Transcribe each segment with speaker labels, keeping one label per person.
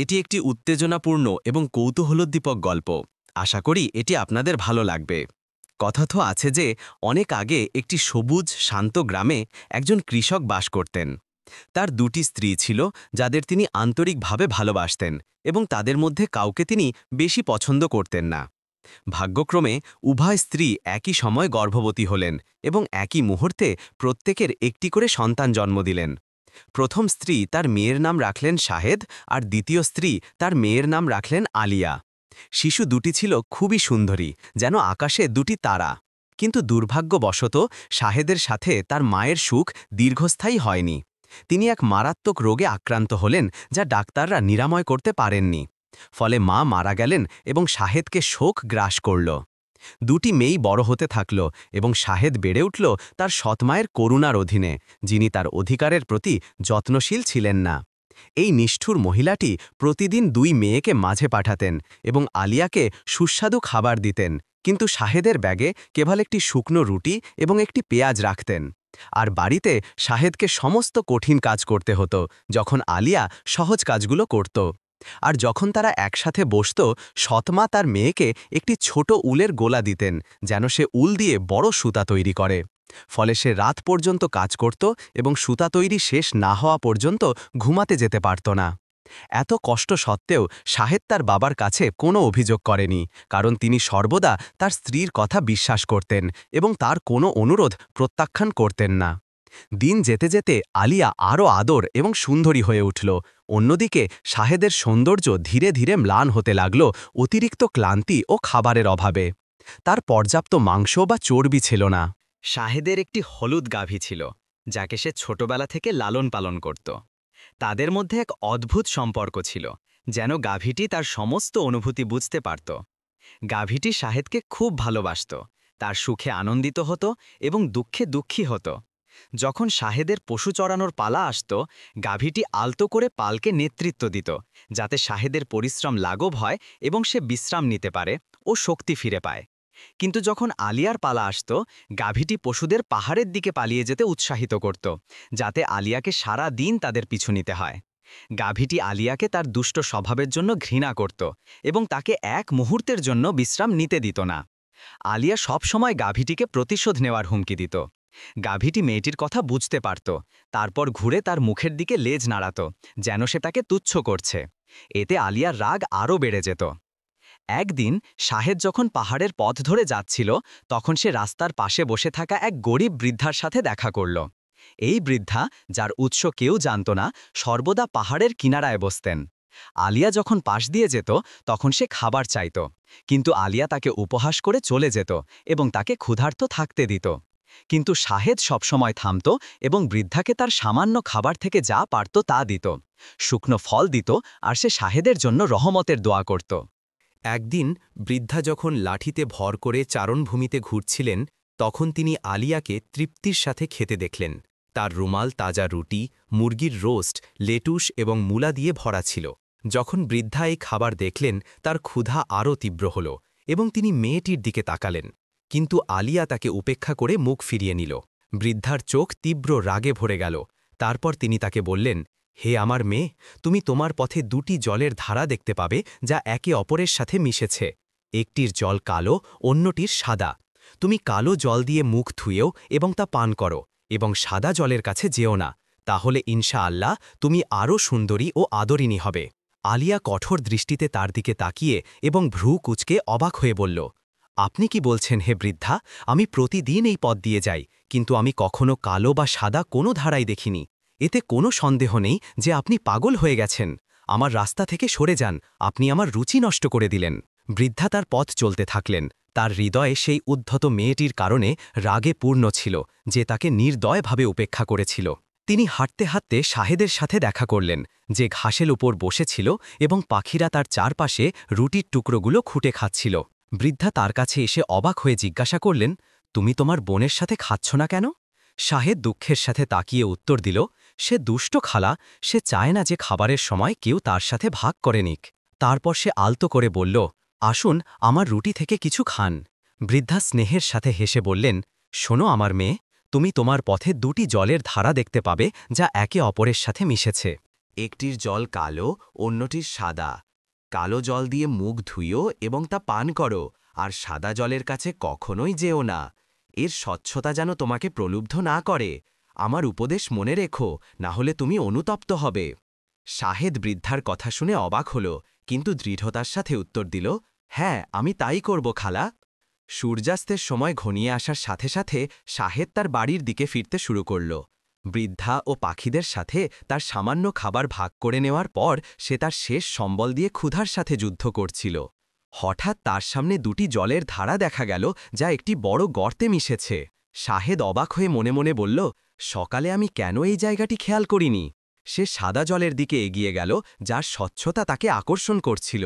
Speaker 1: এটি একটি উত্তেজনাপূর্ণ এবং কৌতূহলোদ্দীপক গল্প। আশা করি এটি আপনাদের ভালো লাগবে। কথা তো আছে যে অনেক আগে একটি সবুজ শান্ত গ্রামে একজন কৃষক বাস করতেন। তার দুটি স্ত্রী ছিল যাদের তিনি আন্তরিকভাবে ভালোবাসতেন এবং তাদের মধ্যে কাউকে তিনি বেশি পছন্দ করতেন না। ভাগ্যক্রমে উভয় স্ত্রী একই সময় গর্ভবতী হলেন এবং একই মুহূর্তে প্রত্যেকের একটি করে সন্তান জন্ম দিলেন। প্রথম স্ত্রী তার মেয়ের নাম রাখলেন শাহেদ, আর দ্বিতীয় স্ত্রী তার মেয়ের নাম রাখলেন আলিয়া। শিশু দুটি ছিল খুবই সুন্দরী, যেন আকাশে দুটি তারা। কিন্তু দুর্ভাগ্যবশত শাহেদের সাথে তার মায়ের সুখ দীর্ঘস্থায়ী হয়নি। তিনি এক মারাত্মক রোগে আক্রান্ত হলেন, যা ডাক্তাররা নিরাময় করতে পারেননি। ফলে মা মারা গেলেন এবং শাহেদকে শোক গ্রাস করল। দুটি মেয়েই বড় হতে থাকল এবং শাহেদ বেড়ে উঠল তার সৎমায়ের করুণার অধীনে, যিনি তার অধিকারের প্রতি যত্নশীল ছিলেন না। এই নিষ্ঠুর মহিলাটি প্রতিদিন দুই মেয়েকে মাঝে পাঠাতেন এবং আলিয়াকে সুস্বাদু খাবার দিতেন, কিন্তু শাহেদের ব্যাগে কেবল একটি শুকনো রুটি এবং একটি পেঁয়াজ রাখতেন। আর বাড়িতে শাহেদকে সমস্ত কঠিন কাজ করতে হতো, যখন আলিয়া সহজ কাজগুলো করত। আর যখন তারা একসাথে বসত, সৎমা তার মেয়েকে একটি ছোট উলের গোলা দিতেন, যেন সে উল দিয়ে বড় সুতা তৈরি করে। ফলে সে রাত পর্যন্ত কাজ করত এবং সুতা তৈরি শেষ না হওয়া পর্যন্ত ঘুমাতে যেতে পারত না। এত কষ্ট সত্ত্বেও শাহেদ তার বাবার কাছে কোনো অভিযোগ করেনি, কারণ তিনি সর্বদা তার স্ত্রীর কথা বিশ্বাস করতেন এবং তার কোনো অনুরোধ প্রত্যাখ্যান করতেন না। দিন যেতে যেতে আলিয়া আরও আদর এবং সুন্দরী হয়ে উঠল। অন্যদিকে শাহেদের সৌন্দর্য ধীরে ধীরে ম্লান হতে লাগল অতিরিক্ত ক্লান্তি ও খাবারের অভাবে। তার পর্যাপ্ত মাংস বা চর্বি ছিল না।
Speaker 2: শাহেদের একটি হলুদ গাভী ছিল, যাকে সে ছোটবেলা থেকে লালন পালন করত। তাদের মধ্যে এক অদ্ভুত সম্পর্ক ছিল, যেন গাভীটি তার সমস্ত অনুভূতি বুঝতে পারত। গাভীটি শাহেদকে খুব ভালোবাসত, তার সুখে আনন্দিত হতো এবং দুঃখে দুঃখী হতো। যখন শাহেদের পশু চড়ানোর পালা আসত, গাভীটি আলতো করে পালকে নেতৃত্ব দিত, যাতে শাহেদের পরিশ্রম লাঘব হয় এবং সে বিশ্রাম নিতে পারে ও শক্তি ফিরে পায়। কিন্তু যখন আলিয়ার পালা আসত, গাভীটি পশুদের পাহাড়ের দিকে পালিয়ে যেতে উৎসাহিত করত, যাতে আলিয়াকে সারা দিন তাদের পিছু নিতে হয়। গাভীটি আলিয়াকে তার দুষ্ট স্বভাবের জন্য ঘৃণা করত এবং তাকে এক মুহূর্তের জন্য বিশ্রাম নিতে দিত না। আলিয়া সবসময় গাভীটিকে প্রতিশোধ নেওয়ার হুমকি দিত। গাভীটি মেয়েটির কথা বুঝতে পারত, তারপর ঘুরে তার মুখের দিকে লেজ নাড়াত, যেন সে তাকে তুচ্ছ করছে। এতে আলিয়ার রাগ আরও বেড়ে যেত। একদিন শাহেদ যখন পাহাড়ের পথ ধরে যাচ্ছিল, তখন সে রাস্তার পাশে বসে থাকা এক গরিব বৃদ্ধার সাথে দেখা করল। এই বৃদ্ধা, যার উৎস কেউ জানত না, সর্বদা পাহাড়ের কিনারায় বসতেন। আলিয়া যখন পাশ দিয়ে যেত, তখন সে খাবার চাইত, কিন্তু আলিয়া তাকে উপহাস করে চলে যেত এবং তাকে ক্ষুধার্ত থাকতে দিত। কিন্তু শাহেদ সবসময় থামত এবং বৃদ্ধাকে তার সামান্য খাবার থেকে যা পারত তা দিত। শুকনো ফল দিত, আর সে শাহেদের জন্য রহমতের দোয়া করত।
Speaker 1: একদিন বৃদ্ধা যখন লাঠিতে ভর করে চারণভূমিতে ঘুরছিলেন, তখন তিনি আলিয়াকে তৃপ্তির সাথে খেতে দেখলেন। তার রুমাল তাজা রুটি, মুরগির রোস্ট, লেটুস এবং মূলা দিয়ে ভরা ছিল। যখন বৃদ্ধা এই খাবার দেখলেন, তার ক্ষুধা আরও তীব্র হল এবং তিনি মেয়েটির দিকে তাকালেন। কিন্তু আলিয়া তাকে উপেক্ষা করে মুখ ফিরিয়ে নিল। বৃদ্ধার চোখ তীব্র রাগে ভরে গেল। তারপর তিনি তাকে বললেন, হে আমার মেয়ে, তুমি তোমার পথে দুটি জলের ধারা দেখতে পাবে, যা একে অপরের সাথে মিশেছে। একটির জল কালো, অন্যটির সাদা। তুমি কালো জল দিয়ে মুখ ধুয়েও এবং তা পান করো, এবং সাদা জলের কাছে যেও না, তাহলে ইনশাআল্লাহ তুমি আরও সুন্দরী ও আদরিণী হবে। আলিয়া কঠোর দৃষ্টিতে তার দিকে তাকিয়ে এবং ভ্রু কুঁচকে অবাক হয়ে বলল, আপনি কি বলছেন হে বৃদ্ধা? আমি প্রতিদিন এই পথ দিয়ে যাই, কিন্তু আমি কখনো কালো বা সাদা কোনো ধারাই দেখিনি। এতে কোনো সন্দেহ নেই যে আপনি পাগল হয়ে গেছেন। আমার রাস্তা থেকে সরে যান, আপনি আমার রুচি নষ্ট করে দিলেন। বৃদ্ধা তার পথ চলতে থাকলেন। তার হৃদয়ে সেই উদ্ধত মেয়েটির কারণে রাগে পূর্ণ ছিল, যে তাকে নির্দয়ভাবে উপেক্ষা করেছিল। তিনি হাঁটতে হাঁটতে শাহেদের সাথে দেখা করলেন, যে ঘাসের উপর বসেছিল এবং পাখিরা তার চারপাশে রুটির টুকরোগুলো খুঁটে খাচ্ছিল। বৃদ্ধা তার কাছে এসে অবাক হয়ে জিজ্ঞাসা করলেন, তুমি তোমার বোনের সাথে খাচ্ছ না কেন? শাহেদ দুঃখের সাথে তাকিয়ে উত্তর দিল, সে দুষ্ট খালা, সে চায় না যে খাবারের সময় কেউ তার সাথে ভাগ করে নিক। তারপর সে আলতো করে বলল, আসুন আমার রুটি থেকে কিছু খান। বৃদ্ধা স্নেহের সাথে হেসে বললেন, শোনো আমার মেয়ে, তুমি তোমার পথে দুটি জলের ধারা দেখতে পাবে, যা একে অপরের সাথে মিশেছে। একটির জল কালো, অন্যটির সাদা। কালো জল দিয়ে মুখ ধুইও এবং তা পান করো, আর সাদা জলের কাছে কখনোই যেও না। এর স্বচ্ছতা যেন তোমাকে প্রলুব্ধ না করে। আমার উপদেশ মনে রেখো, না হলে তুমি অনুতপ্ত হবে। শাহেদ বৃদ্ধার কথা শুনে অবাক হল, কিন্তু দৃঢ়তার সাথে উত্তর দিল, হ্যাঁ, আমি তাই করব খালা। সূর্যাস্তের সময় ঘনিয়ে আসার সাথে সাথে শাহেদ তার বাড়ির দিকে ফিরতে শুরু করল। বৃদ্ধা ও পাখিদের সাথে তার সামান্য খাবার ভাগ করে নেওয়ার পর সে তার শেষ সম্বল দিয়ে ক্ষুধার সাথে যুদ্ধ করছিল। হঠাৎ তার সামনে দুটি জলের ধারা দেখা গেল, যা একটি বড় গর্তে মিশেছে। শাহেদ অবাক হয়ে মনে মনে বলল, সকালে আমি কেন এই জায়গাটি খেয়াল করিনি। সে সাদা জলের দিকে এগিয়ে গেল, যার স্বচ্ছতা তাকে আকর্ষণ করছিল।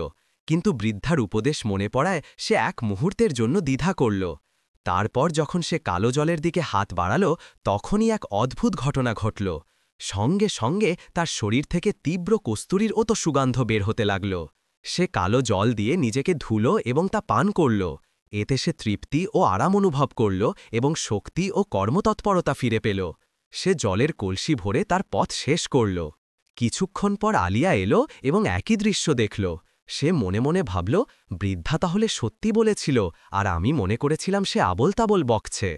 Speaker 1: কিন্তু বৃদ্ধার উপদেশ মনে পড়ায় সে এক মুহূর্তের জন্য দ্বিধা করল। তারপর যখন সে কালো জলের দিকে হাত বাড়াল, তখনই এক অদ্ভুত ঘটনা ঘটল। সঙ্গে সঙ্গে তার শরীর থেকে তীব্র কস্তুরীর তো সুগন্ধ বের হতে লাগল। সে কালো জল দিয়ে নিজেকে ধুলো এবং তা পান করল। এতে সে তৃপ্তি ও আরাম অনুভব করল এবং শক্তি ও কর্মতৎপরতা ফিরে পেল। সে জলের কলসি ভরে তার পথ শেষ করল। কিছুক্ষণ পর আলিয়া এলো এবং একই দৃশ্য দেখল। সে মনে মনে ভাবল, বৃদ্ধা তাহলে সত্যি বলেছিল, আর আমি মনে করেছিলাম সে আবোল তাবোল বকছে।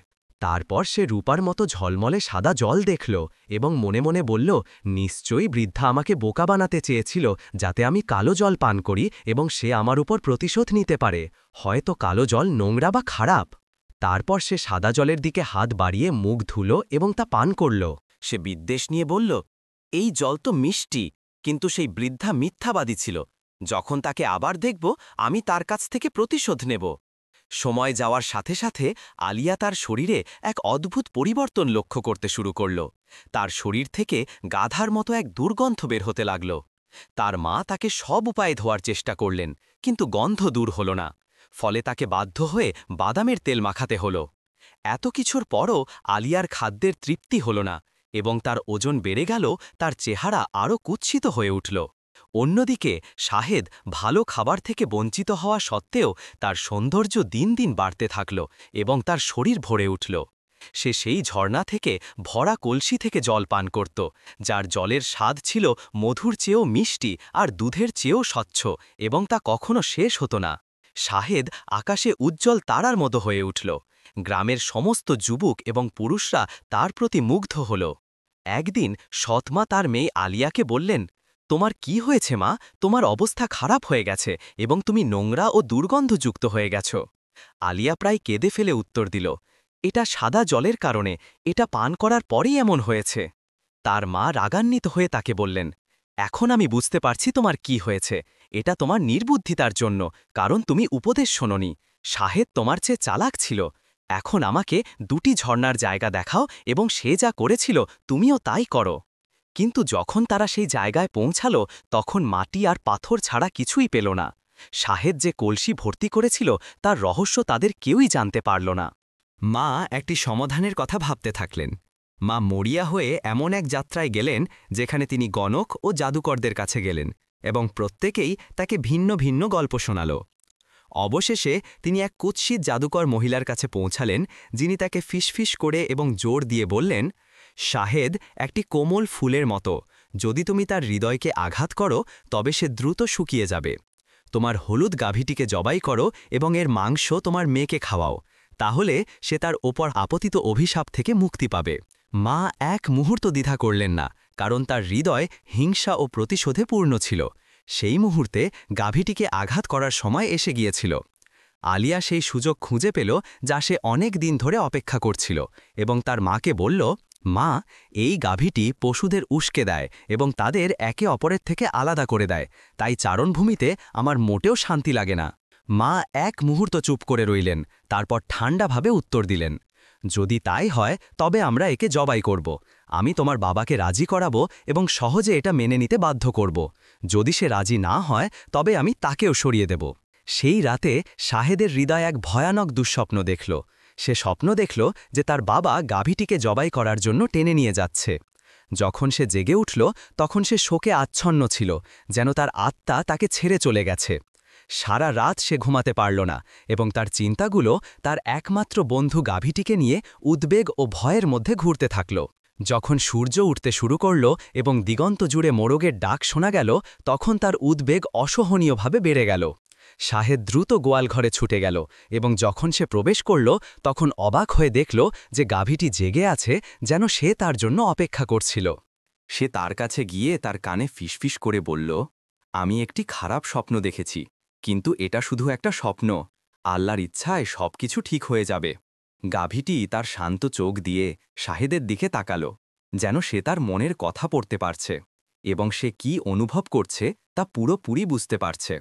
Speaker 1: তারপর সে রূপার মতো ঝলমলে সাদা জল দেখল এবং মনে মনে বলল, নিশ্চয়ই বৃদ্ধা আমাকে বোকা বানাতে চেয়েছিল, যাতে আমি কালো জল পান করি এবং সে আমার উপর প্রতিশোধ নিতে পারে। হয়তো কালো জল নোংরা বা খারাপ। তারপর সে সাদা জলের দিকে হাত বাড়িয়ে মুখ ধুল এবং তা পান করল। সে বিদ্বেষ নিয়ে বলল, এই জল তো মিষ্টি, কিন্তু সেই বৃদ্ধা মিথ্যাবাদী ছিল। যখন তাকে আবার দেখব, আমি তার কাছ থেকে প্রতিশোধ নেব। সময় যাওয়ার সাথে সাথে আলিয়া তার শরীরে এক অদ্ভুত পরিবর্তন লক্ষ্য করতে শুরু করল। তার শরীর থেকে গাধার মতো এক দুর্গন্ধ বের হতে লাগল। তার মা তাকে সব উপায়ে ধোয়ার চেষ্টা করলেন, কিন্তু গন্ধ দূর হল না। ফলে তাকে বাধ্য হয়ে বাদামের তেল মাখাতে হল। এত কিছুর পরও আলিয়ার খাদ্যের তৃপ্তি হল না এবং তার ওজন বেড়ে গেল, তার চেহারা আরও কুৎসিত হয়ে উঠল। অন্যদিকে শাহেদ ভালো খাবার থেকে বঞ্চিত হওয়া সত্ত্বেও তার সৌন্দর্য দিন দিন বাড়তে থাকল এবং তার শরীর ভরে উঠল। সে সেই ঝর্ণা থেকে ভরা কলসি থেকে জল পান করত, যার জলের স্বাদ ছিল মধুর চেয়েও মিষ্টি আর দুধের চেয়েও স্বচ্ছ, এবং তা কখনো শেষ হতো না। শাহেদ আকাশে উজ্জ্বল তারার মতো হয়ে উঠল। গ্রামের সমস্ত যুবক এবং পুরুষরা তার প্রতি মুগ্ধ হল। একদিন সৎমা তার মেয়ে আলিয়াকে বললেন, তোমার কি হয়েছে মা? তোমার অবস্থা খারাপ হয়ে গেছে এবং তুমি নোংরা ও দুর্গন্ধযুক্ত হয়ে গেছ। আলিয়া প্রায় কেঁদে ফেলে উত্তর দিল, এটা সাদা জলের কারণে, এটা পান করার পরেই এমন হয়েছে। তার মা রাগান্বিত হয়ে তাকে বললেন, এখন আমি বুঝতে পারছি তোমার কি হয়েছে। এটা তোমার নির্বুদ্ধিতার জন্য, কারণ তুমি উপদেশ শোনোনি। শাহেদ তোমার চেয়ে চালাক ছিল। এখন আমাকে দুটি ঝর্ণার জায়গা দেখাও এবং সে যা করেছিল তুমিও তাই করো। কিন্তু যখন তারা সেই জায়গায় পৌঁছাল, তখন মাটি আর পাথর ছাড়া কিছুই পেল না। শাহেদ যে কলসি ভর্তি করেছিল তার রহস্য তাদের কেউই জানতে পারল না। মা একটি সমাধানের কথা ভাবতে থাকলেন। মা মরিয়া হয়ে এমন এক যাত্রায় গেলেন, যেখানে তিনি গণক ও জাদুকরদের কাছে গেলেন এবং প্রত্যেকেই তাকে ভিন্ন ভিন্ন গল্প শোনাল। অবশেষে তিনি এক কুৎসিত জাদুকর মহিলার কাছে পৌঁছালেন, যিনি তাকে ফিসফিস করে এবং জোর দিয়ে বললেন, শাহেদ একটি কোমল ফুলের মতো। যদি তুমি তার হৃদয়কে আঘাত করো, তবে সে দ্রুত শুকিয়ে যাবে। তোমার হলুদ গাভীটিকে জবাই করো এবং এর মাংস তোমার মেয়েকে খাওয়াও। তাহলে সে তার ওপর আপতিত অভিশাপ থেকে মুক্তি পাবে। মা এক মুহূর্ত দ্বিধা করলেন না, কারণ তার হৃদয় হিংসা ও প্রতিশোধে পূর্ণ ছিল। সেই মুহূর্তে গাভীটিকে আঘাত করার সময় এসে গিয়েছিল। আলিয়া সেই সুযোগ খুঁজে পেল, যা সে অনেক দিন ধরে অপেক্ষা করছিল, এবং তার মাকে বলল, মা, এই গাভীটি পশুদের উস্কে দেয় এবং তাদের একে অপরের থেকে আলাদা করে দেয়, তাই চারণভূমিতে আমার মোটেও শান্তি লাগে না। মা এক মুহূর্ত চুপ করে রইলেন, তারপর ঠান্ডাভাবে উত্তর দিলেন, যদি তাই হয় তবে আমরা একে জবাই করব। আমি তোমার বাবাকে রাজি করাবো এবং সহজে এটা মেনে নিতে বাধ্য করব। যদি সে রাজি না হয়, তবে আমি তাকেও সরিয়ে দেব। সেই রাতে শাহেদের হৃদয় এক ভয়ানক দুঃস্বপ্ন দেখল। সে স্বপ্ন দেখল যে তার বাবা গাভীটিকে জবাই করার জন্য টেনে নিয়ে যাচ্ছে। যখন সে জেগে উঠল, তখন সে শোকে আচ্ছন্ন ছিল, যেন তার আত্মা তাকে ছেড়ে চলে গেছে। সারা রাত সে ঘুমাতে পারল না এবং তার চিন্তাগুলো তার একমাত্র বন্ধু গাভীটিকে নিয়ে উদ্বেগ ও ভয়ের মধ্যে ঘুরতে থাকল।
Speaker 2: যখন সূর্য উঠতে শুরু করল এবং দিগন্ত জুড়ে মোরগের ডাক শোনা গেল, তখন তার উদ্বেগ অসহনীয়ভাবে বেড়ে গেল। শাহেদ দ্রুত গোয়ালঘরে ছুটে গেল এবং যখন সে প্রবেশ করল, তখন অবাক হয়ে দেখল যে গাভীটি জেগে আছে, যেন সে তার জন্য অপেক্ষা করছিল।
Speaker 1: সে তার কাছে গিয়ে তার কানে ফিসফিস করে বলল, আমি একটি খারাপ স্বপ্ন দেখেছি, কিন্তু এটা শুধু একটা স্বপ্ন। আল্লাহর ইচ্ছায় সবকিছু ঠিক হয়ে যাবে। গাভীটি তার শান্ত চোখ দিয়ে শাহেদের দিকে তাকালো, যেন সে তার মনের কথা পড়তে পারছে এবং সে কি অনুভব করছে তা পুরোপুরি বুঝতে পারছে।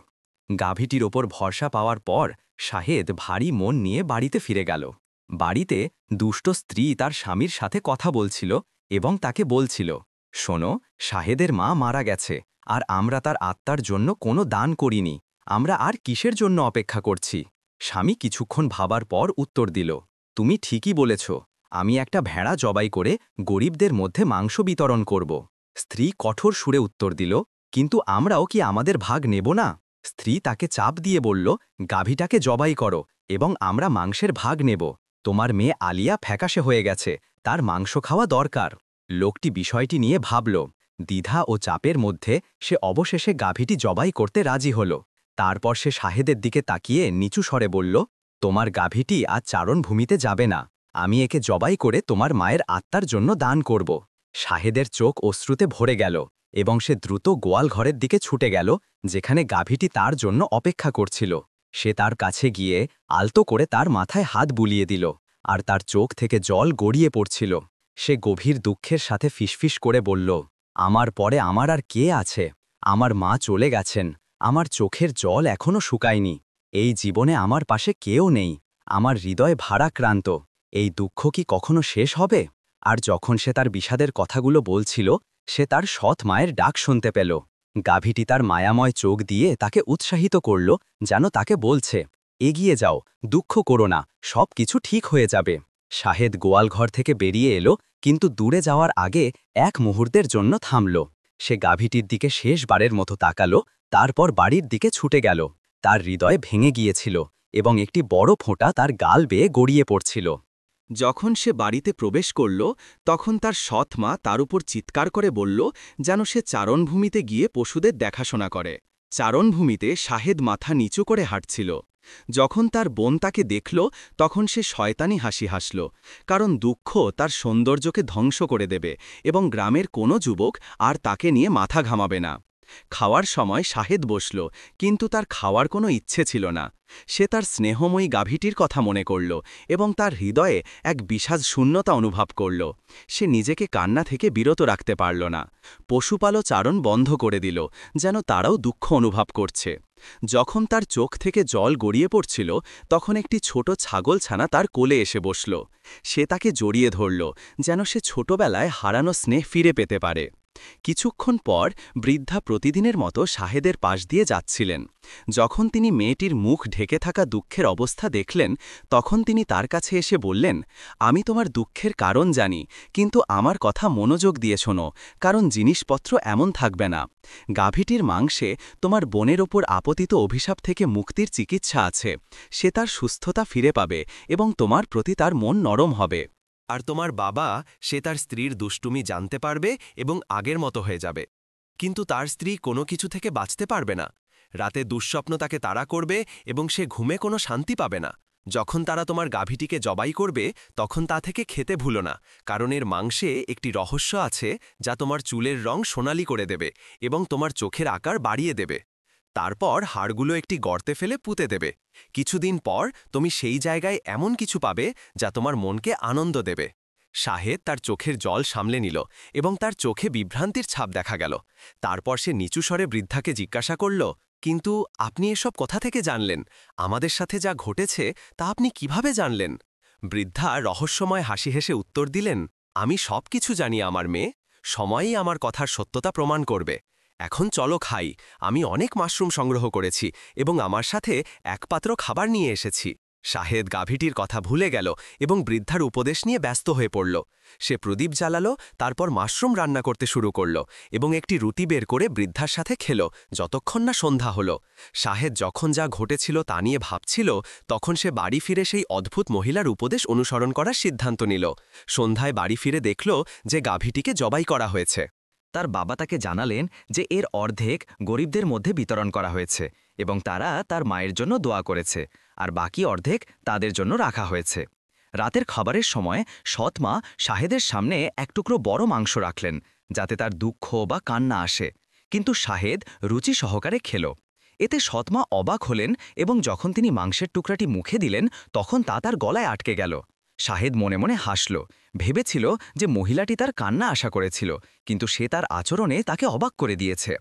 Speaker 1: গাভীটির ওপর ভরসা পাওয়ার পর শাহেদ ভারী মন নিয়ে বাড়িতে ফিরে গেল। বাড়িতে দুষ্ট স্ত্রী তার স্বামীর সাথে কথা বলছিল এবং তাকে বলছিল, শোনো, শাহেদের মা মারা গেছে, আর আমরা তার আত্মার জন্য কোনো দান করিনি। আমরা আর কিসের জন্য অপেক্ষা করছি? স্বামী কিছুক্ষণ ভাবার পর উত্তর দিল, তুমি ঠিকই বলেছ, আমি একটা ভেড়া জবাই করে গরিবদের মধ্যে মাংস বিতরণ করব। স্ত্রী কঠোর সুরে উত্তর দিল, কিন্তু আমরাও কি আমাদের ভাগ নেব না? স্ত্রী তাকে চাপ দিয়ে বলল, গাভীটাকে জবাই করো এবং আমরা মাংসের ভাগ নেব। তোমার মেয়ে আলিয়া ফ্যাকাশে হয়ে গেছে, তার মাংস খাওয়া দরকার। লোকটি বিষয়টি নিয়ে ভাবল। দ্বিধা ও চাপের মধ্যে সে অবশেষে গাভীটি জবাই করতে রাজি হল। তারপর সে শাহেদের দিকে তাকিয়ে নিচু স্বরে বলল, তোমার গাভীটি আজ চারণভূমিতে যাবে না। আমি একে জবাই করে তোমার মায়ের আত্মার জন্য দান করব। শাহেদের চোখ অশ্রুতে ভরে গেল এবং সে দ্রুত গোয়াল ঘরের দিকে ছুটে গেল, যেখানে গাভীটি তার জন্য অপেক্ষা করছিল। সে তার কাছে গিয়ে আলতো করে তার মাথায় হাত বুলিয়ে দিল, আর তার চোখ থেকে জল গড়িয়ে পড়ছিল। সে গভীর দুঃখের সাথে ফিসফিস করে বলল, আমার পরে আমার আর কে আছে? আমার মা চলে গেছেন, আমার চোখের জল এখনও শুকায়নি। এই জীবনে আমার পাশে কেউ নেই, আমার হৃদয় ভারাক্রান্ত। এই দুঃখ কি কখনো শেষ হবে? আর যখন সে তার বিষাদের কথাগুলো বলছিল, সে তার সৎ মায়ের ডাক শুনতে পেল। গাভীটি তার মায়াময় চোখ দিয়ে তাকে উৎসাহিত করল, যেন তাকে বলছে, এগিয়ে যাও, দুঃখ করো না, সব কিছু ঠিক হয়ে যাবে। শাহেদ গোয়ালঘর থেকে বেরিয়ে এলো, কিন্তু দূরে যাওয়ার আগে এক মুহূর্তের জন্য থামল। সে গাভীটির দিকে শেষবারের মতো তাকালো, তারপর বাড়ির দিকে ছুটে গেল। তার হৃদয় ভেঙে গিয়েছিল এবং একটি বড় ফোঁটা তার গাল বেয়ে গড়িয়ে পড়ছিল। যখন সে বাড়িতে প্রবেশ করল, তখন তার সৎ মা তার উপর চিৎকার করে বলল, যেন সে চারণভূমিতে গিয়ে পশুদের দেখাশোনা করে। চারণভূমিতে শাহেদ মাথা নিচু করে হাঁটছিল। যখন তার বোন তাকে দেখল, তখন সে শয়তানি হাসি হাসল, কারণ দুঃখ তার সৌন্দর্যকে ধ্বংস করে দেবে এবং গ্রামের কোনো যুবক আর তাকে নিয়ে মাথা ঘামাবে না। খাওয়ার সময় শাহেদ বসল, কিন্তু তার খাওয়ার কোনো ইচ্ছে ছিল না। সে তার স্নেহময়ী গাভীটির কথা মনে করল এবং তার হৃদয়ে এক বিষাদ শূন্যতা অনুভব করল। সে নিজেকে কান্না থেকে বিরত রাখতে পারল না। পশুপালক চারণ বন্ধ করে দিল, যেন তারাও দুঃখ অনুভব করছে। যখন তার চোখ থেকে জল গড়িয়ে পড়ছিল, তখন একটি ছোট ছাগলছানা তার কোলে এসে বসল। সে তাকে জড়িয়ে ধরল, যেন সে ছোটবেলায় হারানো স্নেহ ফিরে পেতে পারে। কিছুক্ষণ পর বৃদ্ধা প্রতিদিনের মতো শাহেদের পাশ দিয়ে যাচ্ছিলেন। যখন তিনি মেয়েটির মুখ ঢেকে থাকা দুঃখের অবস্থা দেখলেন, তখন তিনি তার কাছে এসে বললেন, আমি তোমার দুঃখের কারণ জানি, কিন্তু আমার কথা মনোযোগ দিয়ে শোনো, কারণ জিনিসপত্র এমন থাকবে না। গাভীটির মাংসে তোমার বোনের ওপর আপতিত অভিশাপ থেকে মুক্তির চিকিৎসা আছে। সে তার সুস্থতা ফিরে পাবে এবং তোমার প্রতি তার মন নরম হবে। আর তোমার বাবা, সে তার স্ত্রীর দুষ্টুমি জানতে পারবে এবং আগের মতো হয়ে যাবে। কিন্তু তার স্ত্রী কোনো কিছু থেকে বাঁচতে পারবে না। রাতে দুঃস্বপ্ন তাকে তাড়া করবে এবং সে ঘুমে কোনো শান্তি পাবে না। যখন তারা তোমার গাভীটিকে জবাই করবে, তখন তা থেকে খেতে ভুলো না, কারণ এর মাংসে একটি রহস্য আছে যা তোমার চুলের রং সোনালি করে দেবে এবং তোমার চোখের আকার বাড়িয়ে দেবে। তারপর হাড়গুলো একটি গর্তে ফেলে পুঁতে দেবে। কিছুদিন পর তুমি সেই জায়গায় এমন কিছু পাবে যা তোমার মনকে আনন্দ দেবে। শাহেদ তার চোখের জল সামলে নিল এবং তার চোখে বিভ্রান্তির ছাপ দেখা গেল। তারপর সে নিচু স্বরে বৃদ্ধাকে জিজ্ঞাসা করল, কিন্তু আপনি এসব কোথা থেকে জানলেন? আমাদের সাথে যা ঘটেছে তা আপনি কিভাবে জানলেন? বৃদ্ধা রহস্যময় হাসি হেসে উত্তর দিলেন, আমি সব কিছু জানি আমার মেয়ে, সময়ই আমার কথার সত্যতা প্রমাণ করবে। এখন চলো খাই, আমি অনেক মাশরুম সংগ্রহ করেছি এবং আমার সাথে এক পাত্র খাবার নিয়ে এসেছি। শাহেদ গাভীটির কথা ভুলে গেল এবং বৃদ্ধার উপদেশ নিয়ে ব্যস্ত হয়ে পড়ল। সে প্রদীপ জ্বালালো, তারপর মাশরুম রান্না করতে শুরু করল এবং একটি রুটি বের করে বৃদ্ধার সাথে খেল যতক্ষণ না সন্ধ্যা হল। শাহেদ যখন যা ঘটেছিল তা নিয়ে ভাবছিল, তখন সে বাড়ি ফিরে সেই অদ্ভুত মহিলার উপদেশ অনুসরণ করার সিদ্ধান্ত নিল। সন্ধ্যায় বাড়ি ফিরে দেখল যে গাভীটিকে জবাই করা হয়েছে।
Speaker 2: তার বাবা তাকে জানালেন যে এর অর্ধেক গরিবদের মধ্যে বিতরণ করা হয়েছে এবং তারা তার মায়ের জন্য দোয়া করেছে, আর বাকি অর্ধেক তাদের জন্য রাখা হয়েছে। রাতের খাবারের সময় সৎমা শাহেদের সামনে এক টুকরো বড় মাংস রাখলেন, যাতে তার দুঃখ বা কান্না আসে, কিন্তু শাহেদ রুচি সহকারে খেল। এতে সৎমা অবাক হলেন এবং যখন তিনি মাংসের টুকরাটি মুখে দিলেন তখন তা তার গলায় আটকে গেল। শাহেদ মনে মনে হাসল, ভেবেছিল যে মহিলাটি তার কান্না আশা করেছিল, কিন্তু সে তার আচরণে তাকে অবাক করে দিয়েছে।